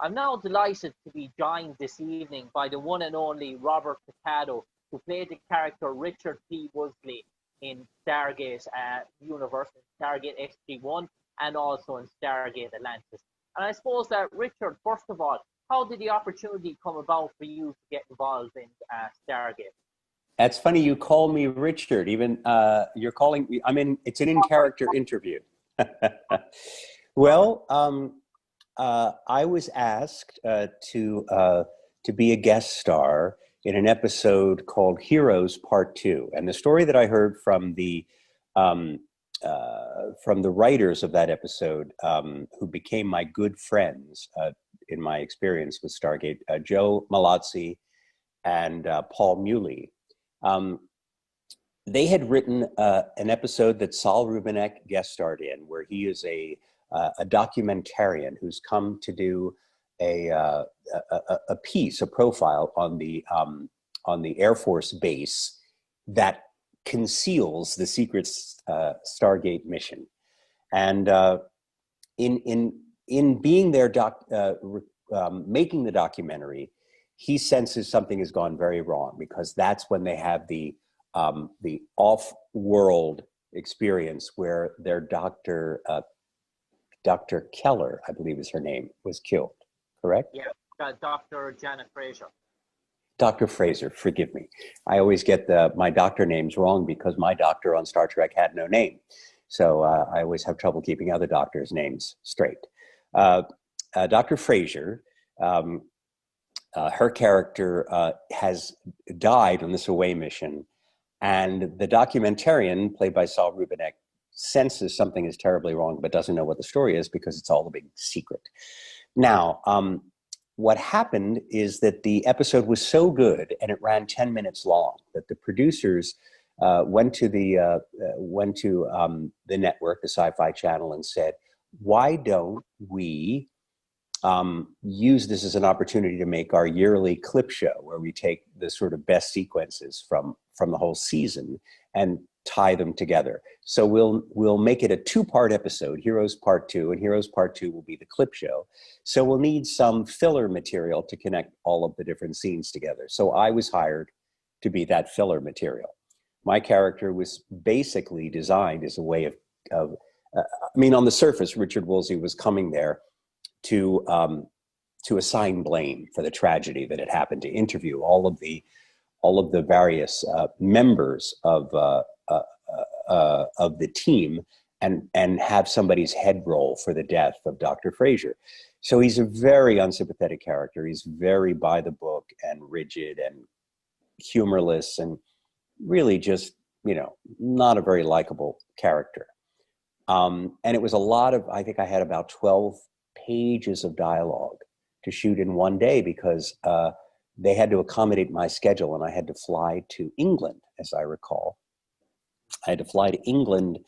I'm now delighted to be joined this evening by the one and only Robert Picardo, who played the character Richard P Woolsey in Stargate Universe, Stargate SG-1, and also in Stargate Atlantis. And I suppose that, Richard, first of all, how did the opportunity come about for you to get involved in Stargate? That's funny you call me Richard. Even you're calling me. It's an in-character interview. Well, I was asked to be a guest star in an episode called Heroes Part 2, and the story that I heard from the writers of that episode, who became my good friends in my experience with Stargate, Joe Malazzi and Paul Muley. They had written an episode that Saul Rubinek guest starred in, where he is a documentarian who's come to do a piece, a profile on the Air Force base that conceals the secret Stargate mission. And in being there, making the documentary, he senses something has gone very wrong, because that's when they have the off-world experience where their doctor, Dr. Keller, I believe is her name, was killed, correct? Yeah, Dr. Janet Fraser. Dr. Fraser, forgive me. I always get my doctor names wrong because my doctor on Star Trek had no name. So I always have trouble keeping other doctors' names straight. Dr. Fraser, her character has died on this away mission, and the documentarian, played by Saul Rubinek, senses something is terribly wrong but doesn't know what the story is because it's all a big secret. Now, what happened is that the episode was so good and it ran 10 minutes long that the producers went to the network, the Sci-Fi Channel, and said, why don't we use this as an opportunity to make our yearly clip show, where we take the sort of best sequences from the whole season and tie them together. So we'll make it a two-part episode, Heroes Part 2, and Heroes Part 2 will be the clip show. So we'll need some filler material to connect all of the different scenes together. So I was hired to be that filler material. My character was basically designed as a way of on the surface, Richard Woolsey was coming there to assign blame for the tragedy that had happened, to interview all of the various members of the team and have somebody's head roll for the death of Dr. Fraser. So he's a very unsympathetic character. He's very by the book and rigid and humorless and really just, not a very likable character. And it was a lot of, I think I had about 12 pages of dialogue to shoot in one day, because they had to accommodate my schedule, and I had to fly to England, as I recall. I had to fly to England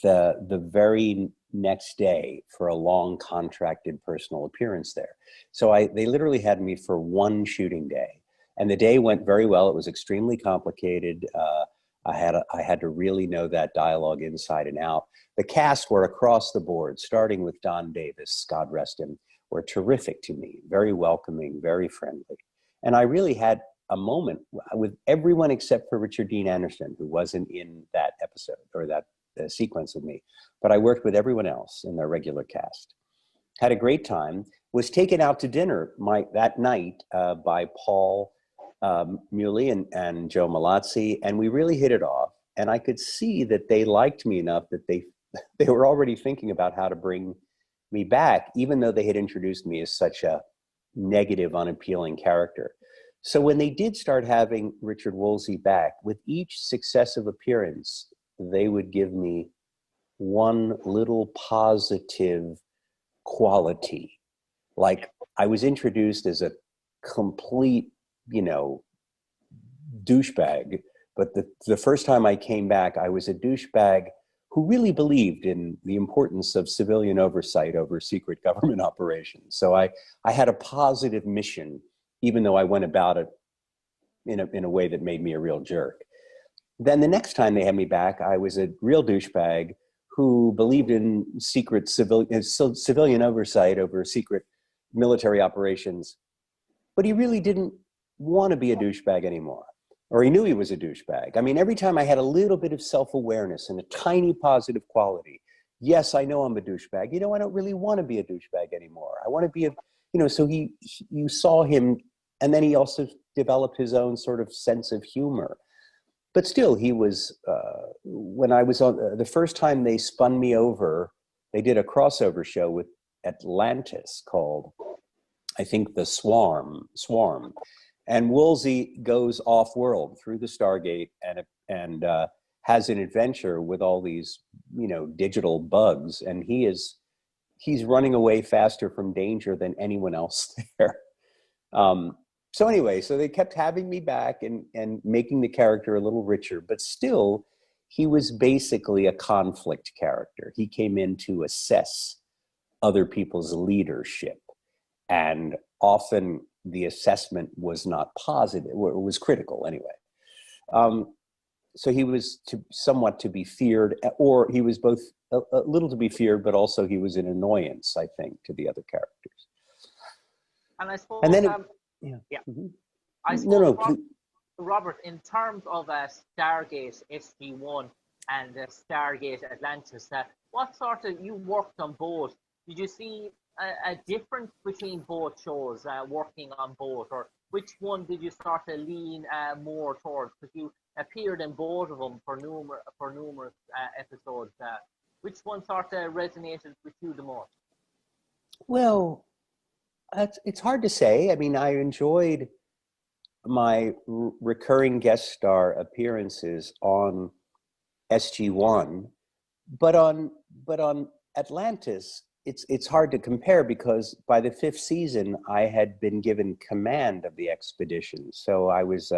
the very next day for a long contracted personal appearance there. So they literally had me for one shooting day, and the day went very well. It was extremely complicated. I had to really know that dialogue inside and out. The cast were across the board, starting with Don Davis, God rest him, were terrific to me, very welcoming, very friendly. And I really had a moment with everyone except for Richard Dean Anderson, who wasn't in that episode or that sequence with me. But I worked with everyone else in their regular cast. Had a great time, was taken out to dinner that night by Paul Muley and Joe Malazzi, and we really hit it off. And I could see that they liked me enough that they were already thinking about how to bring me back, even though they had introduced me as such a negative, unappealing character. So when they did start having Richard Woolsey back, with each successive appearance, they would give me one little positive quality. Like, I was introduced as a complete, douchebag, but the first time I came back, I was a douchebag who really believed in the importance of civilian oversight over secret government operations. So I had a positive mission, even though I went about it in a way that made me a real jerk. Then the next time they had me back, I was a real douchebag who believed in secret civilian oversight over secret military operations, but he really didn't want to be a douchebag anymore, or he knew he was a douchebag. I mean, every time I had a little bit of self-awareness and a tiny positive quality, yes, I know I'm a douchebag. You know, I don't really want to be a douchebag anymore. I want to be a, you know, so you saw him, and then he also developed his own sort of sense of humor. But still, he was, when I was on, the first time they spun me over, they did a crossover show with Atlantis called, I think, The Swarm. And Woolsey goes off-world through the Stargate and has an adventure with all these, you know, digital bugs. And he's running away faster from danger than anyone else there. So anyway, so they kept having me back and making the character a little richer, but still, he was basically a conflict character. He came in to assess other people's leadership, and often the assessment was not positive, or it was critical anyway. So he was somewhat to be feared, or he was both a little to be feared, but also he was an annoyance, I think, to the other characters. And I suppose, and then yeah. Mm-hmm. I suppose, No, Robert, in terms of Stargate SG-1 and Stargate Atlantis, what sort of, you worked on both, did you see a difference between both shows, working on both, or which one did you sort of lean more towards? Because you appeared in both of them for numerous episodes. Which one sort of resonated with you the most? well, it's hard to say. I mean, I enjoyed my recurring guest star appearances on SG-1, but on Atlantis, it's hard to compare, because by the 5th season, I had been given command of the expedition. So I was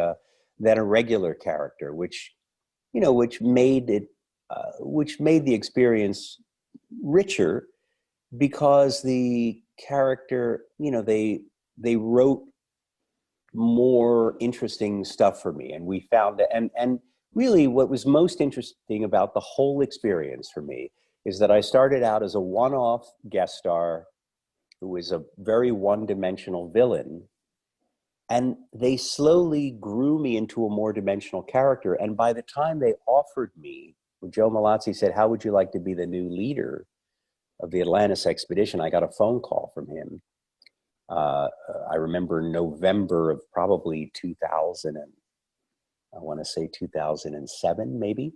then a regular character, which made the experience richer, because the character, you know, they wrote more interesting stuff for me, and we found it. And really, what was most interesting about the whole experience for me is that I started out as a one-off guest star who was a very one-dimensional villain, and they slowly grew me into a more dimensional character. And by the time they offered me, Joe Malazzi said, "How would you like to be the new leader of the Atlantis expedition?" I got a phone call from him. I remember November of probably 2000, and I want to say 2007, maybe.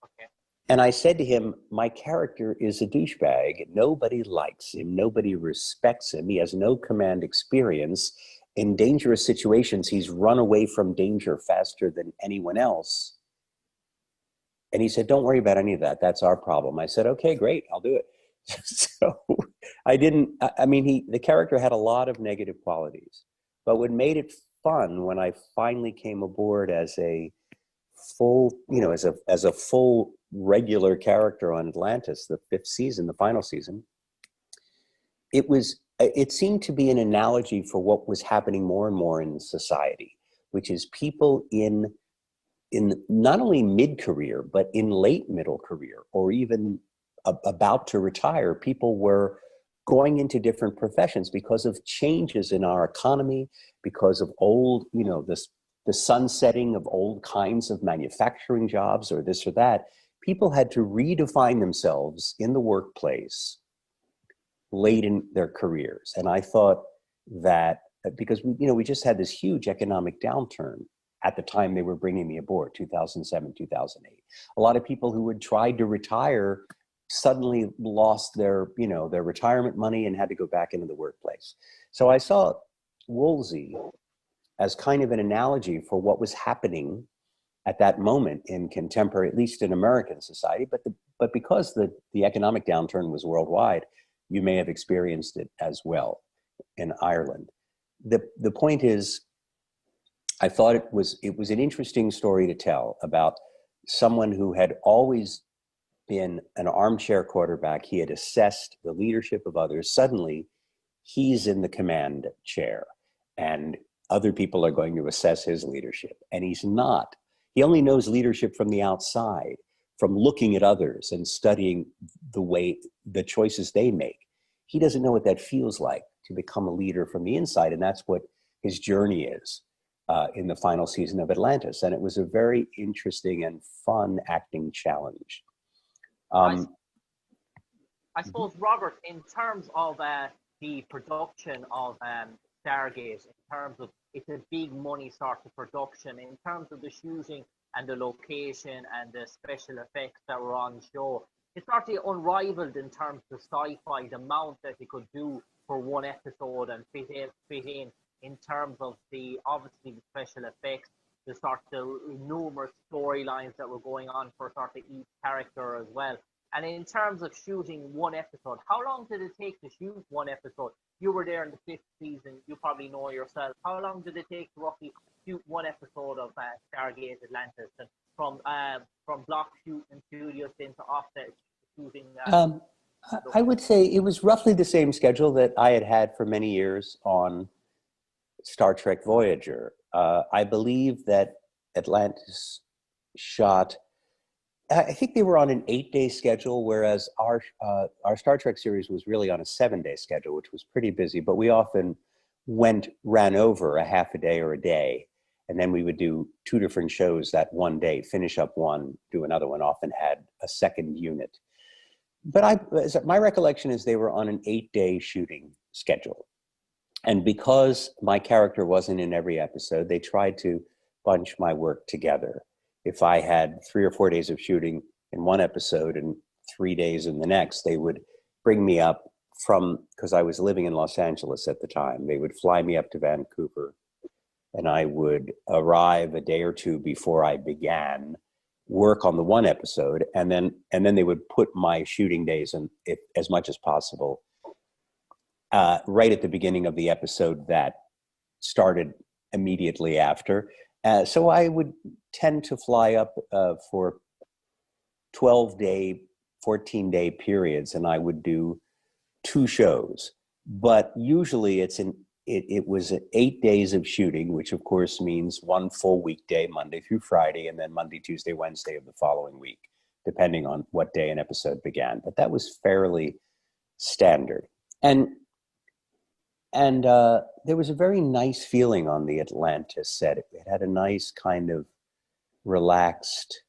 Okay. And I said to him, "My character is a douchebag. Nobody likes him. Nobody respects him. He has no command experience. In dangerous situations, he's run away from danger faster than anyone else." And he said, "Don't worry about any of that. That's our problem." I said, "Okay, great. I'll do it." So the character had a lot of negative qualities, but what made it fun when I finally came aboard as a full, as a full regular character on Atlantis, the 5th season, the final season, it seemed to be an analogy for what was happening more and more in society, which is people in not only mid-career, but in late middle career, or even about to retire. People were going into different professions because of changes in our economy, because of old, the sunsetting of old kinds of manufacturing jobs, or this or that. People had to redefine themselves in the workplace late in their careers. And I thought that because we just had this huge economic downturn at the time they were bringing me aboard, 2007, 2008. A lot of people who had tried to retire suddenly lost their retirement money and had to go back into the workplace. So I saw Woolsey as kind of an analogy for what was happening at that moment in contemporary, at least in American society, but because the economic downturn was worldwide, you may have experienced it as well in Ireland. The point is, I thought it was an interesting story to tell about someone who had always been an armchair quarterback. He had assessed the leadership of others. Suddenly, he's in the command chair, and other people are going to assess his leadership. And he's not. He only knows leadership from the outside, from looking at others and studying the choices they make. He doesn't know what that feels like to become a leader from the inside. And that's what his journey is in the final season of Atlantis. And it was a very interesting and fun acting challenge. I suppose, Robert, in terms of the production of Stargate, in terms of it's a big money sort of production, in terms of the shooting and the location and the special effects that were on show, it's sort of unrivaled in terms of sci-fi, the amount that they could do for one episode and fit in terms of obviously the special effects, the sort of numerous storylines that were going on for sort of each character as well. And in terms of shooting one episode, how long did it take to shoot one episode? You were there in the 5th season, you probably know yourself. How long did it take to roughly shoot one episode of Stargate Atlantis? And from block shooting studios into offset shooting? I would say it was roughly the same schedule that I had for many years on Star Trek Voyager. I believe that Atlantis shot, I think they were on an 8-day schedule, whereas our Star Trek series was really on a 7-day schedule, which was pretty busy. But we often ran over a half a day or a day, and then we would do 2 different shows that one day, finish up one, do another one, often had a second unit. But my recollection is they were on an 8-day shooting schedule. And because my character wasn't in every episode, they tried to bunch my work together. If I had 3 or 4 days of shooting in one episode and 3 days in the next, they would bring me up because I was living in Los Angeles at the time, they would fly me up to Vancouver, and I would arrive a day or two before I began work on the one episode, and then they would put my shooting days in, as much as possible, right at the beginning of the episode that started immediately after. So I would tend to fly up for 12-day, 14-day periods, and I would do 2 shows. But usually it was 8 days of shooting, which of course means 1 full weekday, Monday through Friday, and then Monday, Tuesday, Wednesday of the following week, depending on what day an episode began. But that was fairly standard. And there was a very nice feeling on the Atlantis set. It had a nice kind of relaxed,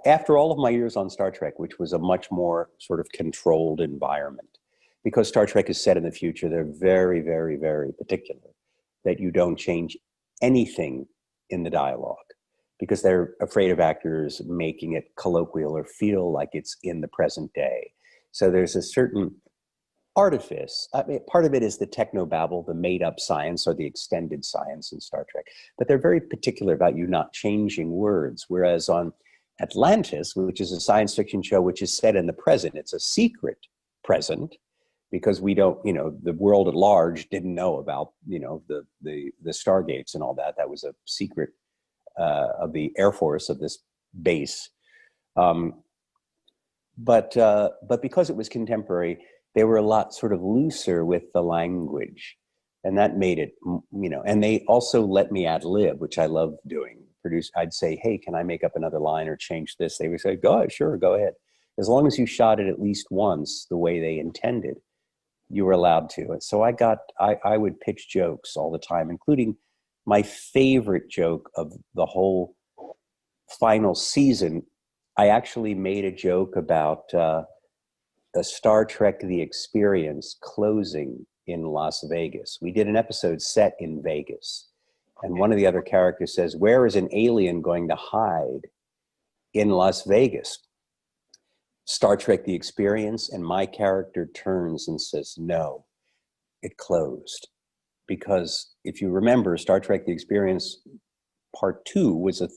after all of my years on Star Trek, which was a much more sort of controlled environment, because Star Trek is set in the future, they're very, very, very particular that you don't change anything in the dialogue, because they're afraid of actors making it colloquial or feel like it's in the present day. So there's a certain artifice. I mean, part of it is the technobabble, the made-up science or the extended science in Star Trek. But they're very particular about you not changing words. Whereas on Atlantis, which is a science fiction show which is set in the present, it's a secret present, because we don't, the world at large didn't know about, the Stargates and all that. That was a secret of the Air Force of this base. But because it was contemporary, they were a lot sort of looser with the language, and that made it, and they also let me ad lib, which I love doing. I'd say, hey, can I make up another line or change this? They would say, go ahead, sure, go ahead. As long as you shot it at least once the way they intended, you were allowed to. And so I would pitch jokes all the time, including my favorite joke of the whole final season. I actually made a joke about a Star Trek The Experience closing in Las Vegas. We did an episode set in Vegas, and one of the other characters says, where is an alien going to hide in Las Vegas? Star Trek The Experience, and my character turns and says, no, it closed. Because if you remember, Star Trek The Experience Part 2 was it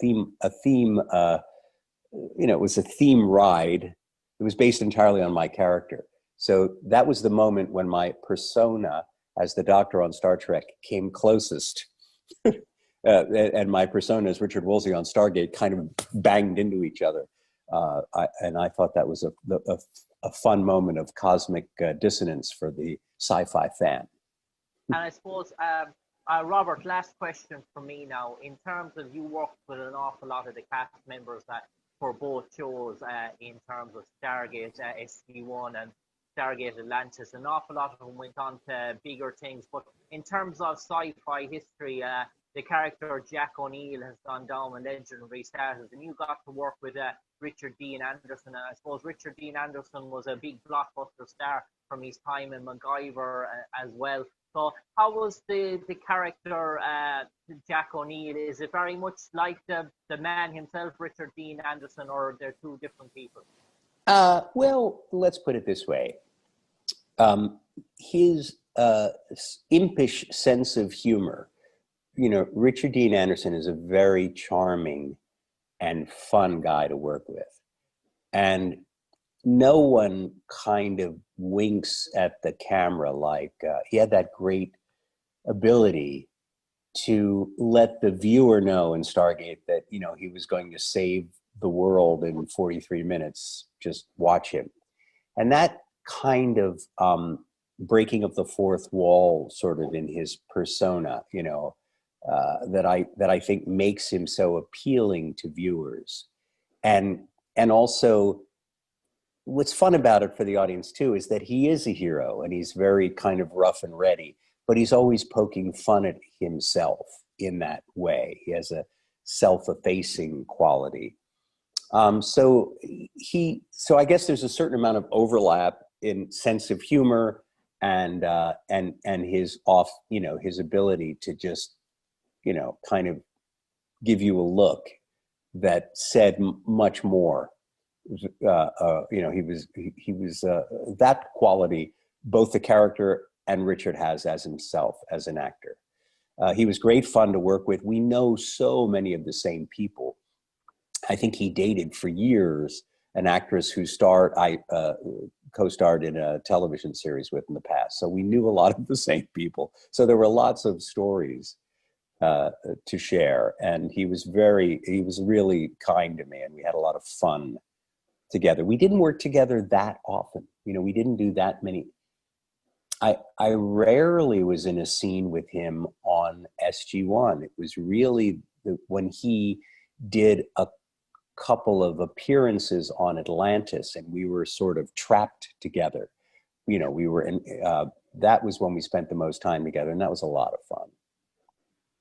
was a theme ride. It was based entirely on my character. So that was the moment when my persona as the Doctor on Star Trek came closest. And my persona as Richard Woolsey on Stargate kind of banged into each other. And I thought that was a fun moment of cosmic dissonance for the sci-fi fan. And I suppose, Robert, last question for me now. In terms of, you worked with an awful lot of the cast members for both shows, in terms of Stargate, SG-1 and Stargate Atlantis. An awful lot of them went on to bigger things. But in terms of sci-fi history, the character Jack O'Neill has gone down with legendary status, and you got to work with Richard Dean Anderson. I suppose Richard Dean Anderson was a big blockbuster star from his time in MacGyver as well. So how was the character Jack O'Neill? Is it very much like the man himself, Richard Dean Anderson, or they're two different people? Well, let's put it this way. His impish sense of humor, Richard Dean Anderson is a very charming and fun guy to work with. And no one kind of winks at the camera like he had that great ability to let the viewer know in Stargate that, he was going to save the world in 43 minutes. Just watch him. And that kind of breaking of the fourth wall sort of in his persona, that I think makes him so appealing to viewers. And also, what's fun about it for the audience too is that he is a hero and he's very kind of rough and ready, but he's always poking fun at himself in that way. He has a self-effacing quality. So I guess there's a certain amount of overlap in sense of humor and his his ability to just, kind of give you a look that said much more. He was that quality, both the character and Richard has as himself as an actor. He was great fun to work with. We know so many of the same people. I think he dated for years an actress who co-starred in a television series with in the past. So we knew a lot of the same people. So there were lots of stories to share. And he was really kind to me, and we had a lot of fun together. We didn't work together that often. We didn't do that many. I rarely was in a scene with him on SG-1. It was really when he did a couple of appearances on Atlantis and we were sort of trapped together. We were in, that was when we spent the most time together, and that was a lot of fun.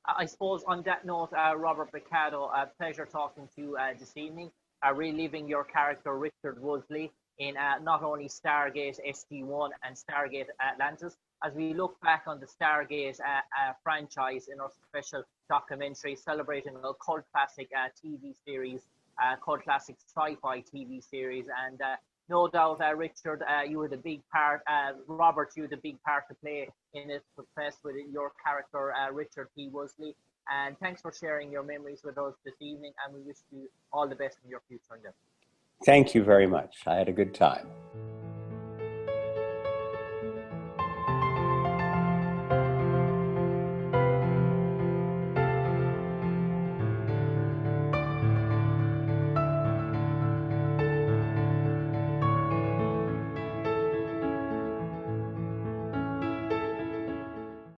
I suppose on that note, Robert Picardo, a pleasure talking to you this evening, reliving your character Richard Woolsey in not only Stargate SG-1 and Stargate Atlantis, as we look back on the Stargate franchise in our special documentary celebrating a cult classic TV series, cult classic sci-fi TV series. And no doubt, Richard, you had a big part, Robert, you had a big part to play in its success with your character, Richard P Woolsey. And thanks for sharing your memories with us this evening, and we wish you all the best in your future endeavors. Thank you very much. I had a good time.